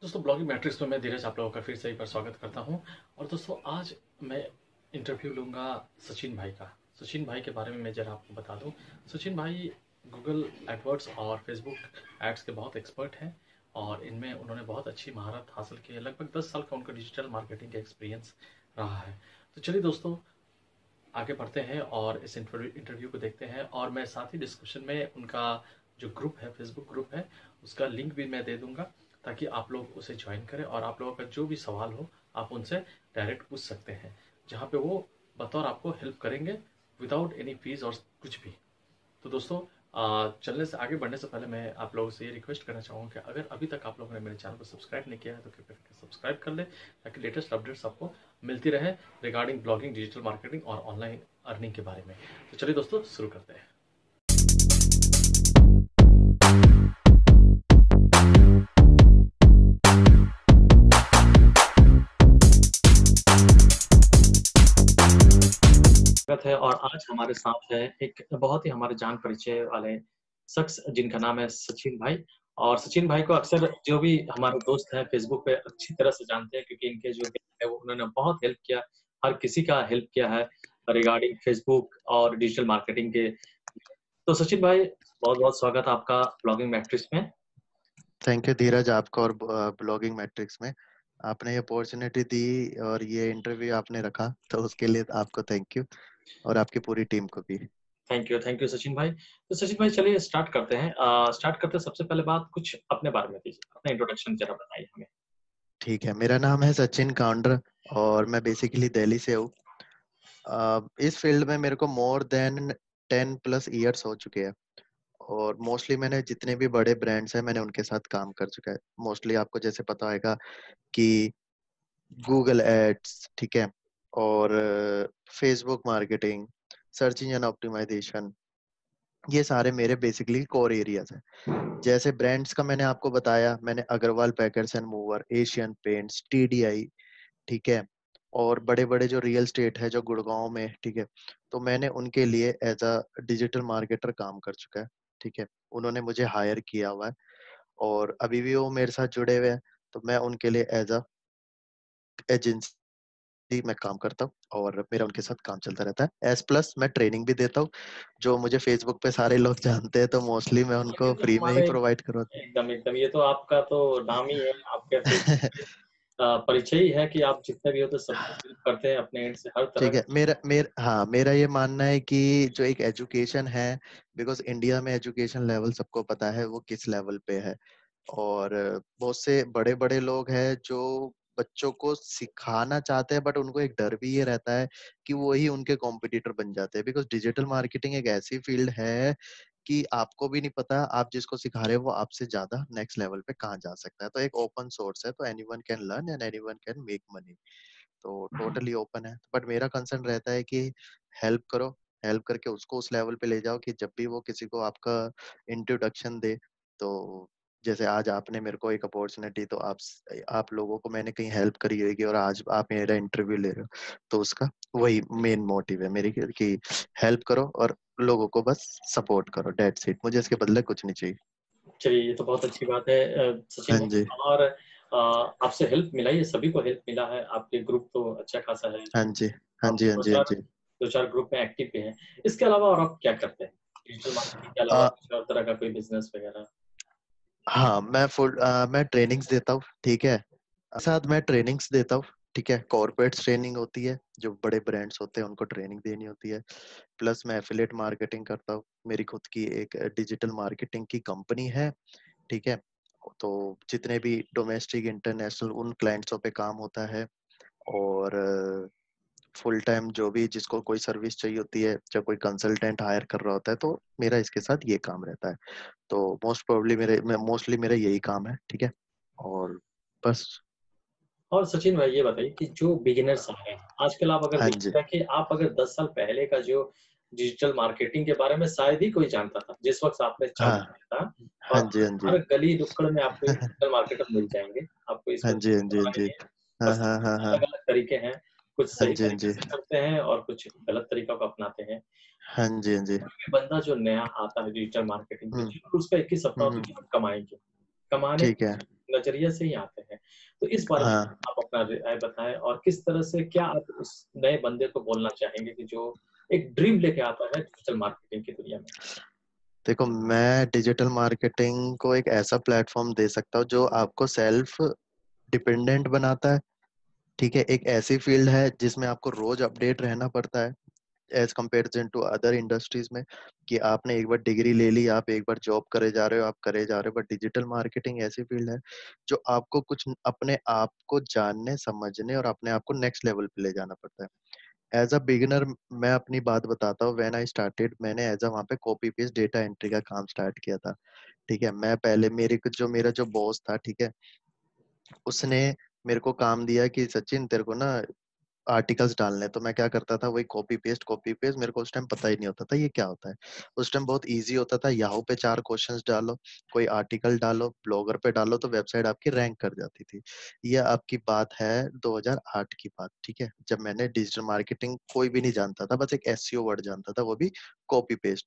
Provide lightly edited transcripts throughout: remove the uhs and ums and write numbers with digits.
दोस्तों blogging matrix में मैं धीरज आप लोगों का फिर से एक बार स्वागत करता हूं। और दोस्तों आज मैं इंटरव्यू लूंगा सचिन भाई का। सचिन भाई के बारे में मैं जरा आपको बता दूं। सचिन भाई गूगल एडवर्ड्स और फेसबुक एड्स के बहुत एक्सपर्ट हैं और इनमें उन्होंने बहुत अच्छी महारत हासिल की है। लगभग 10 साल का उनका डिजिटल मार्केटिंग का एक्सपीरियंस रहा है। तो चलिए दोस्तों आगे बढ़ते हैं और इस इंटरव्यू को देखते हैं। और मैं साथ ही डिस्क्रिप्शन में उनका जो ग्रुप है, फेसबुक ग्रुप है, उसका लिंक भी मैं दे दूंगा ताकि आप लोग उसे ज्वाइन करें और आप लोगों का जो भी सवाल हो आप उनसे डायरेक्ट पूछ सकते हैं, जहाँ पे वो बतौर आपको हेल्प करेंगे विदाउट एनी फीस और कुछ भी। तो दोस्तों चलने से आगे बढ़ने से पहले मैं आप लोगों से ये रिक्वेस्ट करना चाहूँगा कि अगर अभी तक आप लोगों ने मेरे चैनल को सब्सक्राइब नहीं किया है तो कृपया करके सब्सक्राइब कर ले ताकि लेटेस्ट अपडेट्स आपको मिलती रहे रिगार्डिंग ब्लॉगिंग, डिजिटल मार्केटिंग और ऑनलाइन अर्निंग के बारे में। तो चलिए दोस्तों शुरू करते हैं। स्वागत है और आज हमारे साथ है एक बहुत ही हमारे जान परिचय वाले शख्स जिनका नाम है सचिन भाई। और सचिन भाई को अक्सर जो भी हमारे दोस्त हैं फेसबुक पे अच्छी तरह से जानते हैं क्योंकि इनके जो है वो उन्होंने बहुत हेल्प किया, हर किसी का हेल्प किया है रिगार्डिंग फेसबुक और डिजिटल मार्केटिंग के। तो सचिन भाई बहुत बहुत स्वागत है आपका ब्लॉगिंग मैट्रिक्स में। थैंक यू धीरज, आपको और ब्लॉगिंग मैट्रिक्स में आपने ये अपॉर्चुनिटी दी और ये इंटरव्यू आपने रखा, तो उसके लिए आपको थैंक यू और आपकी पूरी टीम को भी। थैंक यू सचिन भाई। तो सचिन भाई चलिए स्टार्ट करते हैं। स्टार्ट करते हैं, सबसे पहले बात कुछ अपने बारे में दीजिए, अपना इंट्रोडक्शन जरा बताइए हमें। ठीक है, मेरा नाम है सचिन काउंडर और मैं बेसिकली दिल्ली से हूँ। इस फील्ड में मेरे को मोर देन 10+ इयर्स हो चुके हैं और मोस्टली मैंने जितने भी बड़े ब्रांड्स हैं मैंने उनके साथ काम कर चुका है। मोस्टली आपको जैसे पता होगा कि गूगल एड्स, ठीक है, और Facebook marketing, search engine optimisation, ये सारे मेरे बेसिकली कोर एरियाज हैं। जैसे ब्रांड्स का मैंने आपको बताया, मैंने Agarwal Packers and Mover, Asian Paints, TDI, ठीक है, और बड़े बड़े जो रियल स्टेट है जो गुड़गांव में, ठीक है, तो मैंने उनके लिए एज अ डिजिटल मार्केटर काम कर चुका है। ठीक है, उन्होंने मुझे हायर किया हुआ है और अभी भी वो मेरे साथ जुड़े हुए हैं, तो मैं उनके लिए एज अ एजेंसी मैं काम करता हूँ और मेरा उनके साथ काम चलता रहता है। एस प्लस मैं ट्रेनिंग भी देता हूँ, जो मुझे फेसबुक पे सारे लोग जानते हैं, तो मोस्टली मैं हाँ, ये उनको तो फ्री में ही हमारे प्रोवाइड करवाता एकदम एकदम ये तो आपका तो नाम ही है, आपके फेसबुक हूँ। पे परिचय ही है कि आप जितने भी हो तो सबको हेल्प करते हैं अपने एंड से हर तरह ठीक है, की। मेरा ये मानना है कि जो एक एजुकेशन है, बिकॉज इंडिया में एजुकेशन लेवल सबको पता है वो किस लेवल पे है, और बहुत से बड़े बड़े लोग हैं जो बच्चों को सिखाना चाहते हैं, बट उनको एक डर भी ये रहता है कि वो ही उनके कॉम्पिटिटर बन जाते हैं। बिकॉज डिजिटल मार्केटिंग एक ऐसी फील्ड है कि आपको भी नहीं पता आप जिसको सिखा रहे हो वो आपसे ज्यादा नेक्स्ट लेवल पे कहाँ जा सकता है। तो एक ओपन सोर्स है, तो anyone can learn and anyone can make money, तो टोटली ओपन है। बट मेरा कंसर्न रहता है कि हेल्प करो, हेल्प करके उसको उस लेवल पे ले जाओ कि जब भी वो किसी को आपका इंट्रोडक्शन दे, तो जैसे आज आपने मेरे को एक अपॉर्चुनिटी, तो आप लोगों को मैंने कहीं हेल्प करी होगी और आज आप मेरा इंटरव्यू ले रहे हो, तो उसका वही मेन मोटिव है मेरी कि हेल्प करो और लोगों को बस सपोर्ट करो, डेट्स इट, मुझे इसके बदले कुछ नहीं चाहिए। चलिए ये तो बहुत अच्छी बात है सचिन हाँ भाई। जी, और आपसे हेल्प मिला, ये सभी को हेल्प मिला है, आपके ग्रुप तो अच्छा खासा है, हाँ जी, हाँ आप जी, हाँ जी, हाँ जी। दो चार ग्रुप में एक्टिव भी हैं। इसके अलावा और आप क्या करते हैं डिजिटल मार्केटिंग के अलावा, आ, कुछ और तरह का कोई बिजनेस वगैरह? हाँ, मैं ट्रेनिंग्स देता हूँ, ठीक है, साथ मैं ट्रेनिंग्स देता हूँ, ठीक है, कॉर्पोरेट ट्रेनिंग होती है, जो बड़े ब्रांड्स होते हैं उनको ट्रेनिंग देनी होती है। प्लस मैं एफिलिएट मार्केटिंग करता हूँ, मेरी खुद की एक डिजिटल मार्केटिंग की कंपनी है, ठीक है, तो जितने भी डोमेस्टिक इंटरनेशनल उन क्लाइंट्सों पे काम होता है। और फुल टाइम जो भी जिसको कोई सर्विस चाहिए होती है, जब कोई कंसल्टेंट हायर कर रहा होता है, तो मेरा इसके साथ ये काम रहता है। तो मोस्टली मेरा यही काम है, ठीक है, और बस। और सचिन भाई ये बताइए कि जो बिगिनर्स आ रहे हैं आजकल, आप अगर हाँ जी, देखिएगा कि आप अगर 10 साल पहले का जो डिजिटल मार्केटिंग के बारे में शायद ही कोई जानता था जिस वक्त आपने चालू हाँ, किया था। हाँ और जी, हाँ जी, हर गली नुक्कड़ में आपको एक डिजिटल मार्केटर मिल जाएंगे, आपको हाँ इसमें जी, हाँ जी, हाँ जी, नहीं है। और हाँ हाँ सबके हाँ हाँ, अलग अलग तरीके हैं, कुछ हाँ सही जी, हाँ तरीके जी, से करते हैं और कुछ गलत तरीकों को अपनाते हैं। हाँ जी, हाँ जी। कोई भी बंदा जो नया आता है डिजिटल मार्केटिंग पे, हम्म, जरूर उसका एक ही सपना होता है हम्म, कि हम कमाएंगे, कमाने ठीक है, के नजरिए से ही आते हैं। तो इस बारे में हाँ, आप अपना राय बताएं, और किस तरह से क्या आप उस नए बंदे को बोलना चाहेंगे कि जो एक ड्रीम लेके आता है डिजिटल मार्केटिंग की दुनिया में। देखो मैं डिजिटल मार्केटिंग को एक ऐसा प्लेटफॉर्म दे सकता हूँ जो आपको सेल्फ डिपेंडेंट बनाता है। ठीक है, एक ऐसी फील्ड है जिसमें आपको रोज अपडेट रहना पड़ता है as comparison to other industries में, कि आपने एक बार डिग्री ले ली, आप एक बार जॉब करे जा रहे हो, आप करे जा रहे हो। बट डिजिटल मार्केटिंग ऐसी फील्ड है जो आपको कुछ अपने आप को जानने, समझने और अपने आप को नेक्स्ट लेवल पे ले जाना पड़ता है। एज अ बिगिनर मैं अपनी बात बताता हूँ। व्हेन आई स्टार्टेड, मैंने एज अ वहाँ पे कॉपी पेस्ट डेटा एंट्री का काम स्टार्ट किया था। ठीक है, मैं पहले मेरा जो बॉस था, ठीक है, उसने मेरे को काम दिया कि सचिन तेरे को ना आर्टिकल्स डालने हैं। तो मैं क्या करता था, वही कॉपी पेस्ट, मेरे को उस टाइम पता ही नहीं होता था ये क्या होता है। उस टाइम बहुत इजी होता था, याहू पे 4 क्वेश्चंस डालो, कोई आर्टिकल डालो, ब्लॉगर पे डालो, तो वेबसाइट आपकी रैंक कर जाती थी। ये आपकी बात है 2008 की बात, ठीक है, जब मैंने डिजिटल मार्केटिंग कोई भी नहीं जानता था, बस एक एसईओ वर्ड जानता था, वो भी कॉपी पेस्ट।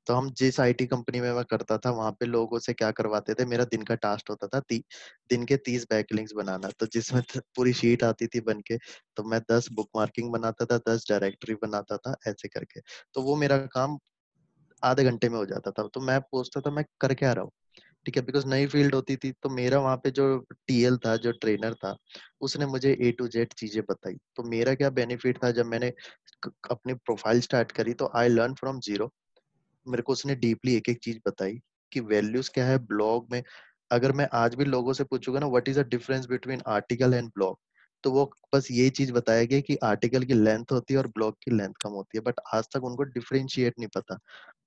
तो हम जिस आईटी कंपनी में मैं करता था, वहां पे लोगों से क्या करवाते थे, मेरा दिन का टास्क होता था दिन के 30 बैकलिंक्स बनाना, तो जिसमें पूरी शीट आती थी बन के। तो मैं 10 बुक मार्किंग बनाता था, 10 डायरेक्टरी बनाता था, ऐसे करके। तो वो मेरा काम आधे घंटे में हो जाता था। तो मैं पूछता था मैं कर क्या रहा हूँ, ठीक है, बिकॉज नई फील्ड होती थी। तो मेरा वहाँ पे जो टीएल था, जो ट्रेनर था, उसने मुझे ए टू जेड चीजें बताई। तो मेरा क्या बेनिफिट था, जब मैंने अपनी प्रोफाइल स्टार्ट करी, तो आई लर्न फ्रॉम जीरो। मेरे को उसने डीपली एक एक चीज बताई कि वैल्यूज क्या है ब्लॉग में। अगर मैं आज भी लोगों से पूछूंगा ना, what is the difference between article and blog, तो वो बस ये चीज बताएगी कि आर्टिकल की लेंथ होती है और ब्लॉग की लेंथ कम होती है। बट आज तक उनको डिफरेंशिएट नहीं पता।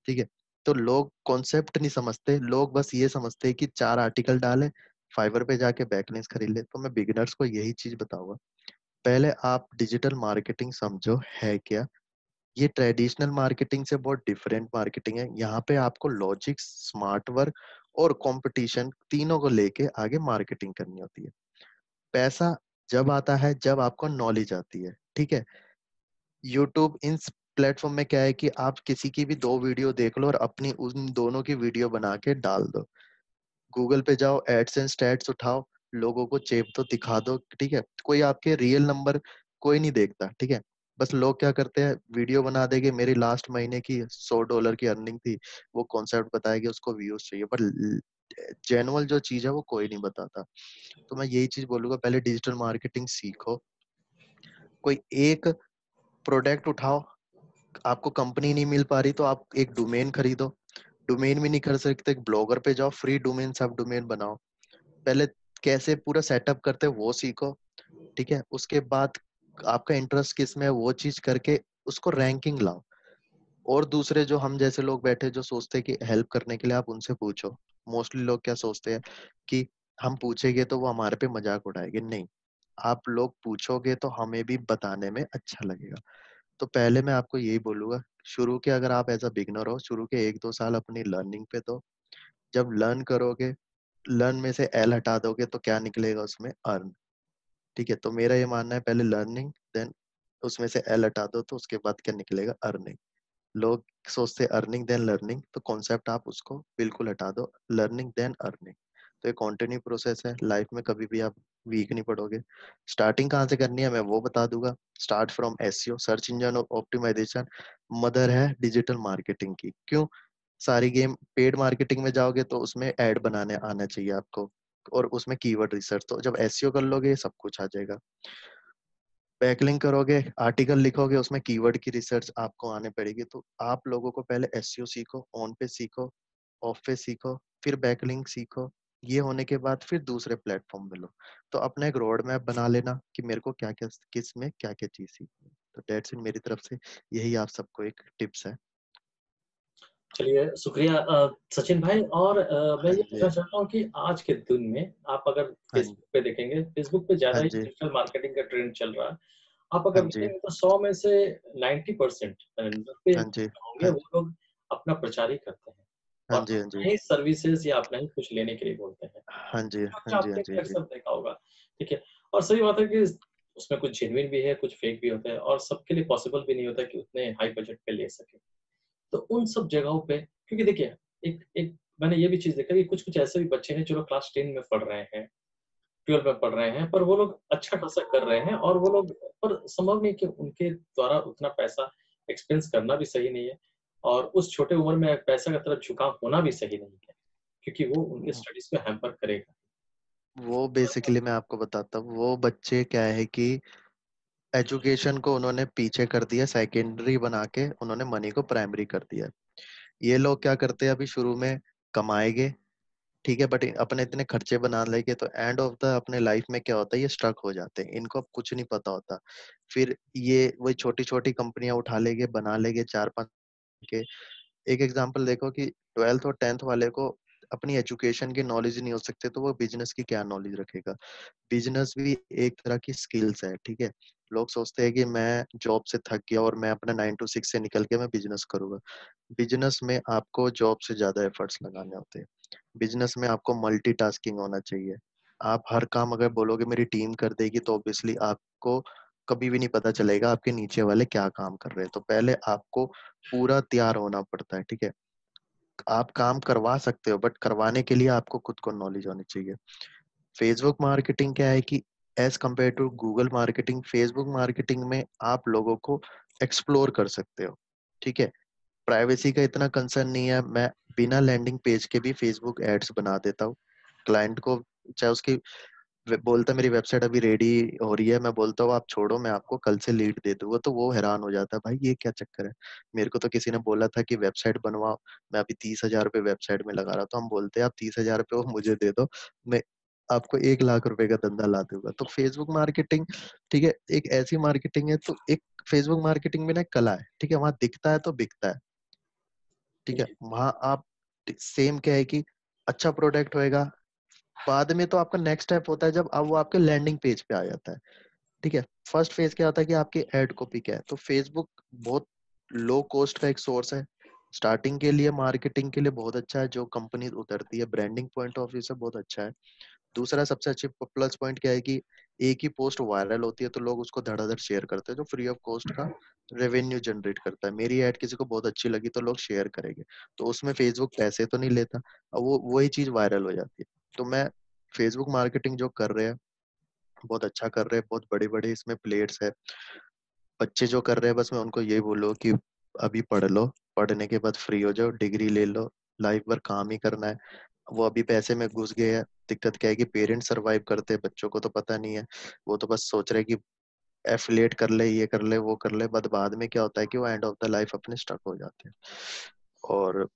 ठीक है, तो लोग कॉन्सेप्ट नहीं समझते, लोग बस ये समझते हैं कि 4 आर्टिकल डाले, फाइवर पे जाके बैकलिंक्स खरीद ले। तो मैं बिगिनर्स को यही चीज बताऊंगा, पहले आप डिजिटल मार्केटिंग समझो है क्या। ये ट्रेडिशनल मार्केटिंग से बहुत डिफरेंट मार्केटिंग है। यहाँ पे आपको लॉजिक, स्मार्ट वर्क और कंपटीशन तीनों को लेके आगे मार्केटिंग करनी होती है। पैसा जब आता है जब आपको नॉलेज आती है। ठीक है, यूट्यूब इन प्लेटफॉर्म में क्या है कि आप किसी की भी 2 वीडियो देख लो और अपनी उन दोनों की वीडियो बना के डाल दो। गूगल पे जाओ, एड्स एंड स्टैट्स उठाओ, लोगों को चेप तो दिखा दो। ठीक है, कोई आपके रियल नंबर कोई नहीं देखता। ठीक है, बस लोग क्या करते हैं, वीडियो बना देंगे, मेरी लास्ट महीने की $100 की अर्निंग थी, वो कॉन्सेप्ट बताएगी, उसको व्यूज चाहिए, पर जेनुअल जो चीज है वो कोई नहीं बताता। तो मैं यही चीज बोलूंगा, पहले डिजिटल मार्केटिंग सीखो। कोई एक प्रोडक्ट उठाओ, आपको कंपनी नहीं मिल पा रही तो आप एक डोमेन खरीदो। डोमेन भी नहीं कर सकते, एक ब्लॉगर पे जाओ, फ्री डोमेन, सब डोमेन बनाओ। पहले कैसे पूरा सेटअप करते हैं वो सीखो। ठीक है, उसके बाद आपका इंटरेस्ट किस में है वो चीज करके उसको रैंकिंग लाओ। और दूसरे जो हम जैसे लोग बैठे जो सोचते हैं कि हेल्प करने के लिए, आप उनसे पूछो। मोस्टली लोग क्या सोचते हैं कि हम पूछेंगे तो वो हमारे पे मजाक उड़ाएंगे। नहीं, आप लोग पूछोगे तो हमें भी बताने में अच्छा लगेगा। तो पहले मैं आपको यही बोलूंगा, शुरू के अगर आप एज अ बिगनर हो, शुरू के 1-2 साल अपनी लर्निंग पे दो। जब लर्न करोगे, लर्न में से एल हटा दोगे तो क्या निकलेगा उसमें, अर्न। ठीक है, तो मेरा ये मानना है, पहले लर्निंग, देन उसमें से एल हटा दो तो उसके बाद क्या निकलेगा, अर्निंग। लोग सोचते अर्निंग देन लर्निंग, तो कॉन्सेप्ट आप उसको बिल्कुल हटा दो, लर्निंग देन अर्निंग। तो ये कॉन्टिन्यू प्रोसेस है, लाइफ में कभी भी आप वीक नहीं पड़ोगे। स्टार्टिंग कहाँ से करनी है मैं वो बता दूंगा। Start from SEO, search engine optimisation, mother है डिजिटल मार्केटिंग की। क्यों, सारी गेम पेड मार्केटिंग में जाओगे तो उसमें ऐड बनाने आना चाहिए आपको, और उसमें कीवर्ड रिसर्च। तो जब एसईओ कर लोगे सब कुछ आ जाएगा। बैकलिंक करोगे, आर्टिकल लिखोगे, उसमें कीवर्ड की रिसर्च आपको आने पड़ेगी। तो आप लोगों को पहले एसईओ सीखो, ऑन पे सीखो, ऑफ पे सीखो, फिर बैकलिंक सीखो। ये होने के बाद फिर दूसरे प्लेटफॉर्म में लो। तो अपना एक रोड मैप बना लेना कि मेरे को क्या क्या, किस में क्या क्या चीज सीखनी है। तो डेट्स इट मेरी तरफ से, यही आप सबको एक टिप्स है। चलिए, शुक्रिया सचिन भाई। और मैं हाँ ये जी, पूछना चाहता हूँ कि आज के दिन में आप अगर हाँ फेसबुक पे देखेंगे, फेसबुक पे ज़्यादा हाँ ही जी, डिजिटल मार्केटिंग का ट्रेंड चल रहा है। आप हाँ अगर जी, देखेंगे तो 100 में से 90% 90 हाँ जी, होंगे हाँ वो लोग अपना प्रचार ही करते हैं हाँ और जी, हाँ जी, अपना ही सर्विसेज या अपना ही कुछ लेने के लिए बोलते हैं। हाँ जी, हाँ जो जी, हाँ आपने जी, भी जी, अक्सर देखा होगा, ठीक है? और सही बात है कि उसमें कुछ जेन्युइन भी है, कुछ फेक भी होता है, और सबके लिए पॉसिबल भी नहीं होता कि उतने हाई बजट पे ले सके। तो उन सब जगहों पे, क्योंकि देखिए, एक एक मैंने ये भी चीज़ देखा कि कुछ-कुछ ऐसे भी बच्चे हैं जो लोग क्लास 10 में पढ़ रहे हैं, 12th में पढ़ रहे हैं, पर वो लोग अच्छा खासा कर रहे हैं और वो लोग पर संभव नहीं कि उनके द्वारा उतना पैसा एक्सपेंस करना भी सही नहीं है और उस छोटे उम्र में पैसे की तरफ झुकाव होना भी सही नहीं है, क्योंकि वो उनके स्टडीज़ को हैम्पर करेगा। वो तो ऐसा बेसिकली मैं आपको बताता हूँ, वो बच्चे क्या है कि एजुकेशन को उन्होंने पीछे कर दिया, सेकेंडरी बना के उन्होंने मनी को प्राइमरी कर दिया। ये लोग क्या करते हैं, अभी शुरू में कमाएंगे, ठीक है, बट अपने इतने खर्चे बना लेंगे तो एंड ऑफ द अपने लाइफ में क्या होता है, ये स्ट्रक हो जाते हैं, इनको अब कुछ नहीं पता होता। फिर ये वही छोटी छोटी कंपनियां उठा लेंगे, बना लेंगे चार पांच के। एक एग्जांपल देखो कि 12th और 10th वाले को अपनी एजुकेशन की नॉलेज नहीं हो सकते, तो वो बिजनेस की क्या नॉलेज रखेगा। बिजनेस भी एक तरह की स्किल्स है, ठीक है। लोग सोचते हैं कि मैं जॉब से थक गया और मैं अपना 9 to 6 से निकल के मैं बिजनेस करूंगा। बिजनेस में आपको जॉब से ज्यादा एफर्ट्स लगाने होते हैं। बिजनेस में आपको मल्टीटास्किंग होना चाहिए। आप हर काम अगर बोलोगे मेरी टीम कर देगी, तो ऑब्वियसली आपको कभी भी नहीं पता चलेगा आपके नीचे वाले क्या काम कर रहे हैं। तो पहले आपको पूरा तैयार होना पड़ता है, ठीक है। आप काम करवा सकते हो, बट करवाने के लिए आपको खुद को नॉलेज होनी चाहिए। फेसबुक मार्केटिंग क्या है कि as compare to Google marketing, Facebook marketing में आप लोगों को एक्सप्लोर कर सकते हो, ठीक है। प्राइवेसी का इतना कंसर्न नहीं है, मैं बिना लैंडिंग पेज के भी फेसबुक एड्स बना देता हूँ क्लाइंट को। चाहे उसकी बोलता है मेरी वेबसाइट अभी रेडी हो रही है, मैं बोलता हूँ आप छोड़ो, मैं आपको कल से लीड दे दूंगा, तो वो हैरान हो जाता है, भाई ये क्या चक्कर है, मेरे को तो किसी ने बोला था कि वेबसाइट बनवाओ, मैं अभी 30,000 रुपये वेबसाइट में लगा रहा, तो हम बोलते हैं आप 30,000 रुपये वो मुझे दे दो, मैं आपको 1 लाख रुपए का धंधा ला दूंगा। तो फेसबुक मार्केटिंग, ठीक है, एक ऐसी मार्केटिंग है, तो एक फेसबुक मार्केटिंग में ना एक कला है, ठीक है, वहां दिखता है तो बिकता है, ठीक है। जी, वहां आप सेम क्या है कि अच्छा प्रोडक्ट होएगा, बाद में तो आपका नेक्स्ट स्टेप होता है जब अब वो आपके लैंडिंग पेज पे आ जाता है, ठीक है। फर्स्ट फेज क्या होता है कि आपकी एड कॉपी क्या है। तो फेसबुक बहुत लो कॉस्ट का एक सोर्स है, स्टार्टिंग के लिए मार्केटिंग के लिए बहुत अच्छा है, जो कंपनी उतरती है ब्रांडिंग पॉइंट ऑफ व्यू से बहुत अच्छा है। दूसरा सबसे अच्छी प्लस पॉइंट क्या है कि एक ही पोस्ट वायरल होती है तो लोग उसको धड़ाधड़ शेयर करते हैं, जो फ्री ऑफ कॉस्ट का रेवेन्यू जनरेट करता है। मेरी ऐड किसी को बहुत अच्छी लगी तो लोग शेयर करेंगे, तो उसमें फेसबुक पैसे तो नहीं लेता, अब वो वही चीज वायरल हो जाती है। तो मैं फेसबुक मार्केटिंग जो कर रहे हैं बहुत अच्छा कर रहे हैं, बहुत बड़े बड़े इसमें प्लेयर्स है। बच्चे जो कर रहे हैं बस मैं उनको यही बोलो कि अभी पढ़ लो, पढ़ने के बाद फ्री हो जाओ, डिग्री ले लो, लाइफ भर काम ही करना है। वो अभी पैसे में घुस गए हैं। दिक्कत क्या है कि पेरेंट्स सरवाइव करते हैं, बच्चों को तो पता नहीं है। वो तो बस सोच रहे हैं कि एफिलिएट कर ले, ये कर ले, वो कर ले, बट बाद में क्या होता है कि वो एंड ऑफ द लाइफ अपने स्टक हो जाते हैं। और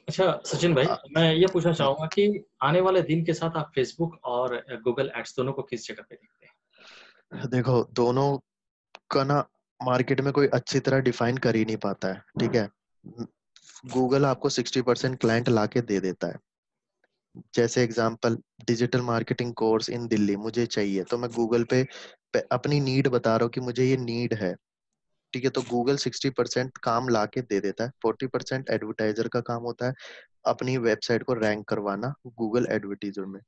अच्छा सचिन भाई, आ, मैं ये पूछना चाहूँगा कि आने वाले दिन के साथ आप फ़ेसबुक और गूगल एड्स दोनों को किस जगह पे देखते हैं? देखो दोनों का ना मार्केट में कोई अच्छी तरह डिफाइन कर ही नहीं पाता है, ठीक है। गूगल आपको 60% क्लाइंट लाके दे देता है। जैसे example, digital marketing course in Delhi मुझे चाहिए, तो मैं गूगल पे अपनी नीड बता रहा हूँ कि मुझे ये नीड है, ठीक है। तो गूगल 60% काम ला के दे देता है, 40% एडवर्टाइजर का काम होता है अपनी वेबसाइट को रैंक करवाना गूगल एडवर्टीजर में।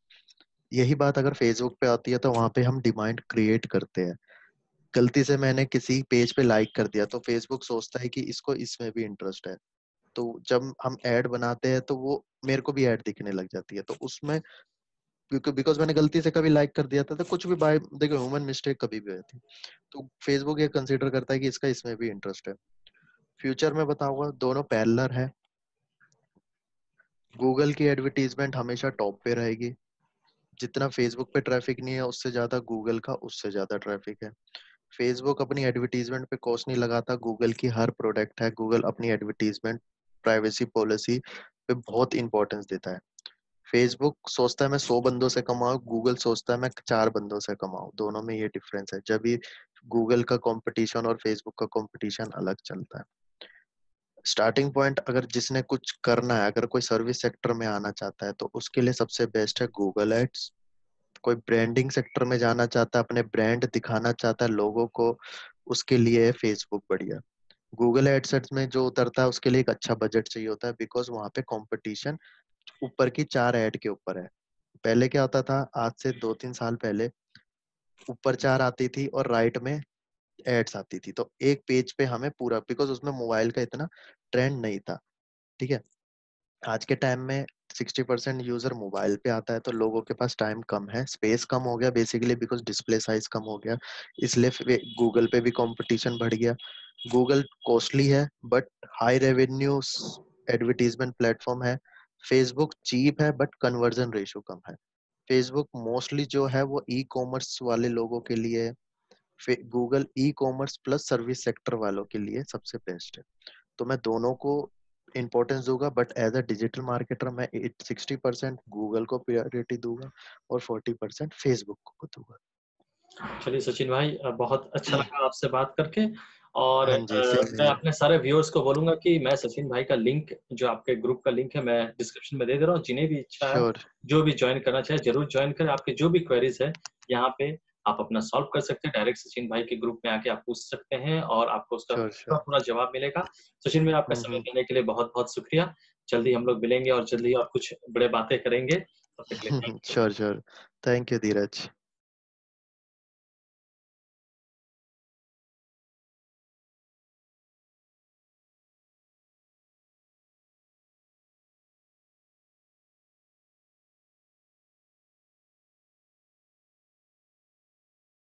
यही बात अगर फेसबुक पे आती है तो वहां पे हम डिमांड क्रिएट करते हैं। गलती से मैंने किसी पेज पे लाइक कर दिया तो फेसबुक सोचता है कि इसको इसमें भी इंटरेस्ट है, तो जब हम ऐड बनाते हैं तो वो मेरे को भी ऐड दिखने लग जाती है, तो उसमें क्योंकि बिकॉज मैंने गलती से कभी लाइक कर दिया था, तो कुछ भी बाय देखो ह्यूमन मिस्टेक कभी भी होती है, तो फेसबुक ये कंसीडर करता है कि इसका इसमें भी इंटरेस्ट है। फ्यूचर में बताऊंगा दोनों पैरेलल है। गूगल की एडवर्टीजमेंट हमेशा टॉप पे रहेगी, जितना फेसबुक पे ट्रैफिक नहीं है उससे ज्यादा गूगल का उससे ज्यादा ट्रैफिक है। फेसबुक अपनी एडवर्टीजमेंट पे कॉस्ट नहीं लगाता, गूगल की हर प्रोडक्ट है, गूगल अपनी एडवर्टीजमेंट प्राइवेसी पॉलिसी पे बहुत इंपॉर्टेंस देता है। फेसबुक सोचता है मैं 100 बंदों से कमाऊं, गूगल सोचता है मैं 4 बंदों से कमाऊं, दोनों में ये डिफरेंस है। जब भी गूगल का कंपटीशन और फेसबुक का कंपटीशन अलग चलता है। स्टार्टिंग पॉइंट अगर जिसने कुछ करना है, अगर कोई सर्विस सेक्टर में आना चाहता है तो उसके लिए सबसे बेस्ट है गूगल एड्स। कोई ब्रांडिंग सेक्टर में जाना चाहता है, अपने ब्रांड दिखाना चाहता है लोगों को, उसके लिए है फेसबुक बढ़िया। गूगल एडसेट्स में जो उतरता है उसके लिए एक अच्छा बजट चाहिए होता है, बिकॉज वहां पे कंपटीशन ऊपर की 4 ऐड के ऊपर है। पहले क्या होता था, आज से 2-3 साल पहले ऊपर 4 आती थी और राइट में एड्स आती थी, तो एक पेज पे हमें पूरा, बिकॉज उसमें मोबाइल का इतना ट्रेंड नहीं था, ठीक है। आज के टाइम में 60% यूजर मोबाइल पे आता है, तो लोगों के पास टाइम कम है, स्पेस कम हो गया बेसिकली बिकॉज डिस्प्ले साइज कम हो गया। इसलिए गूगल पे भी कंपटीशन बढ़ गया। गूगल कॉस्टली है but high revenue advertisement platform है। फेसबुक चीप है बट कन्वर्जन रेशो कम है। फेसबुक मोस्टली जो है वो ई कॉमर्स वाले लोगों के लिए है। Google e commerce plus service sector वालों के लिए सबसे बेस्ट है। तो मैं दोनों को इम्पोर्टेंस दूंगा, but as a digital marketer मैं 60% गूगल को प्रायोरिटी दूंगा और 40% फेसबुक को दूंगा। चलिए सचिन भाई, बहुत अच्छा लगा आपसे बात करके। और हाँ जी, सेम मैं हियर। अपने सारे व्यूअर्स को बोलूंगा कि मैं सचिन भाई का लिंक, जो आपके ग्रुप का लिंक है, मैं डिस्क्रिप्शन में दे दे रहा हूँ। जिन्हें भी इच्छा है, श्योर। जो भी ज्वाइन करना चाहे जरूर ज्वाइन करें। आपके जो भी क्वेरीज है यहाँ पे आप अपना सॉल्व कर सकते हैं। डायरेक्ट सचिन भाई के ग्रुप में आके आप पूछ सकते हैं और आपको उसका श्योर पूरा श्योर। पूरा जवाब मिलेगा। सचिन भाई, आपका समय देने के लिए बहुत बहुत शुक्रिया। जल्दी हम लोग मिलेंगे और जल्दी और कुछ बड़े बातें करेंगे। तब तक के लिए thank you. Sure sure. Thank you Dheeraj.